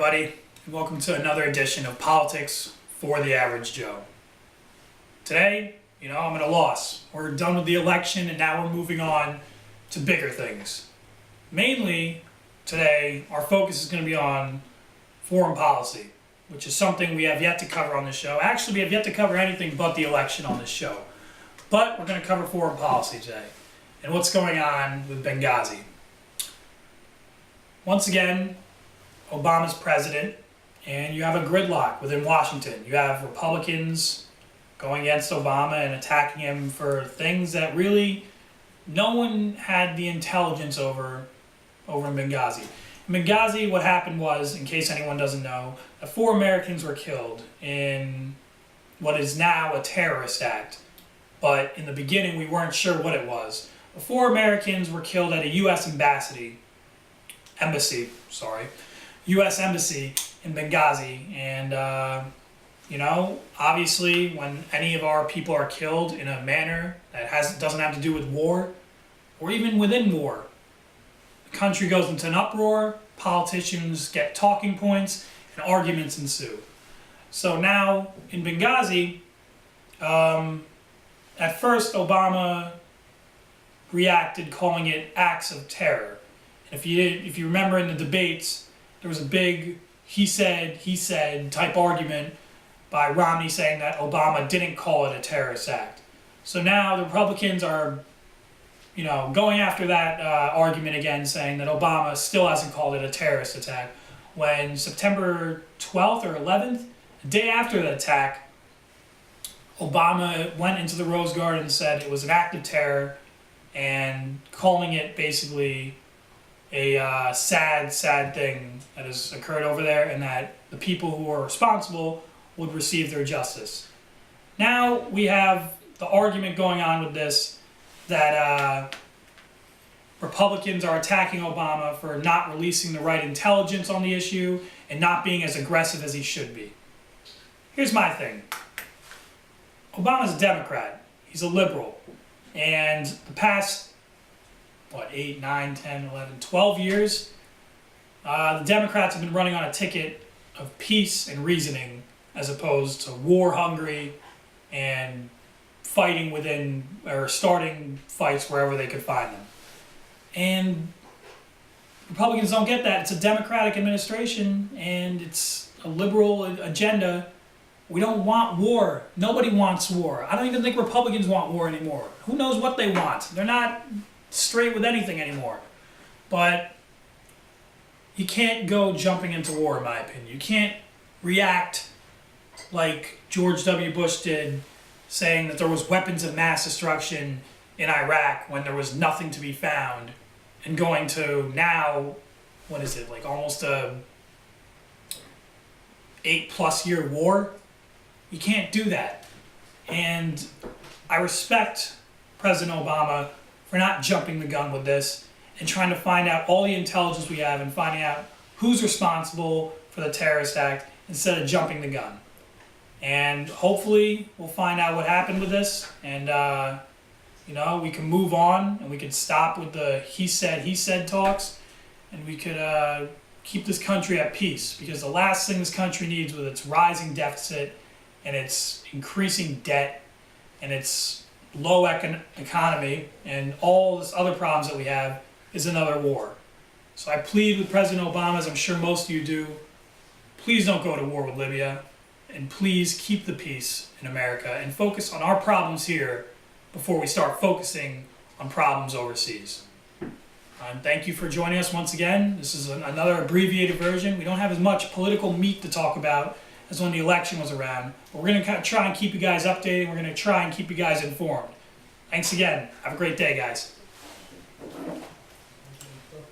everybody, and welcome to another edition of Politics for the Average Joe. Today, I'm at a loss. We're done with the election and now we're moving on to bigger things. Mainly, today, our focus is going to be on foreign policy, which is something we have yet to cover on this show. Actually, we have yet to cover anything but the election on this show. But we're going to cover foreign policy today and what's going on with Benghazi. Once again, Obama's president, and you have a gridlock within Washington. You have Republicans going against Obama and attacking him for things that really no one had the intelligence over in Benghazi. In Benghazi, what happened was, in case anyone doesn't know, that 4 Americans were killed in what is now a terrorist act. But in the beginning, we weren't sure what it was. The 4 Americans were killed at a U.S. embassy in Benghazi, and obviously when any of our people are killed in a manner that doesn't have to do with war, or even within war, the country goes into an uproar, politicians get talking points, and arguments ensue. So now in Benghazi, at first Obama reacted calling it acts of terror. If you remember in the debates, there was a big he said type argument by Romney saying that Obama didn't call it a terrorist act. So now the Republicans are, going after that argument again, saying that Obama still hasn't called it a terrorist attack. When September 12th or 11th, the day after the attack, Obama went into the Rose Garden and said it was an act of terror and calling it basically a sad thing that has occurred over there, and that the people who are responsible would receive their justice. Now we have the argument going on with this that Republicans are attacking Obama for not releasing the right intelligence on the issue and not being as aggressive as he should be. Here's my thing. Obama's a Democrat. He's a liberal. And the past 8, 9, 10, 11, 12 years, the Democrats have been running on a ticket of peace and reasoning as opposed to war-hungry and fighting within, or starting fights wherever they could find them. And Republicans don't get that. It's a Democratic administration and it's a liberal agenda. We don't want war. Nobody wants war. I don't even think Republicans want war anymore. Who knows what they want? They're not straight with anything anymore. But you can't go jumping into war, in my opinion. You can't react like George W. Bush did, saying that there was weapons of mass destruction in Iraq when there was nothing to be found, and going to now, almost a 8+ year war? You can't do that. And I respect President Obama for not jumping the gun with this and trying to find out all the intelligence we have and finding out who's responsible for the terrorist act instead of jumping the gun. And hopefully we'll find out what happened with this, and we can move on and we can stop with the he said talks, and we could keep this country at peace, because the last thing this country needs, with its rising deficit and its increasing debt and its low economy and all this other problems that we have, is another war. So I plead with President Obama, as I'm sure most of you do, please don't go to war with Libya, and please keep the peace in America and focus on our problems here before we start focusing on problems overseas. Thank you for joining us once again. This is another abbreviated version. We don't have as much political meat to talk about as when the election was around. But we're going to try and keep you guys updated. We're going to try and keep you guys informed. Thanks again. Have a great day, guys.